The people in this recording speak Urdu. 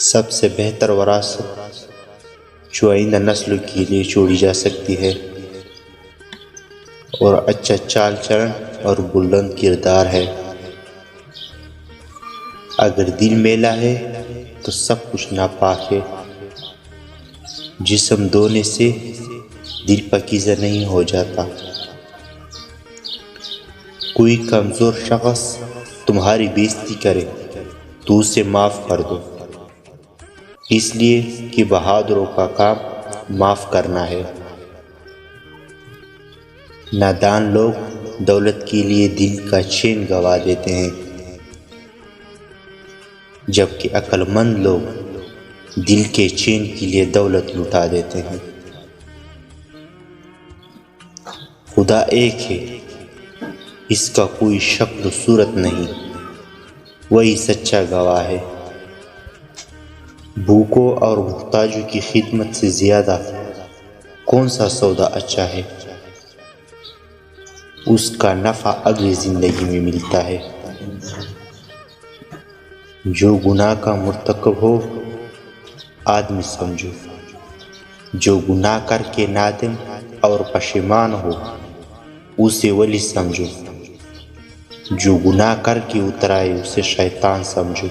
سب سے بہتر وراثت جو آئندہ نسلوں کے لیے چھوڑی جا سکتی ہے، اور اچھا چال چلن اور بلند کردار ہے۔ اگر دل میلا ہے تو سب کچھ ناپاک ہے۔ جسم دھونے سے دل پاکیزہ نہیں ہو جاتا۔ کوئی کمزور شخص تمہاری بےزتی کرے تو اسے معاف کر دو، اس لیے کہ بہادروں کا کام معاف کرنا ہے۔ نادان لوگ دولت کے لیے دل کا چین گنوا دیتے ہیں، جبکہ عقل مند لوگ دل کے چین کے لیے دولت لٹا دیتے ہیں۔ خدا ایک ہے، اس کا کوئی شکل و صورت نہیں، وہی سچا گواہ ہے۔ بھوکوں اور محتاجوں کی خدمت سے زیادہ کون سا سودا اچھا ہے؟ اس کا نفع اگلی زندگی میں ملتا ہے۔ جو گناہ کا مرتکب ہو آدمی سمجھو، جو گناہ کر کے نادم اور پشیمان ہو اسے ولی سمجھو، جو گناہ کر کے اترائے اسے شیطان سمجھو۔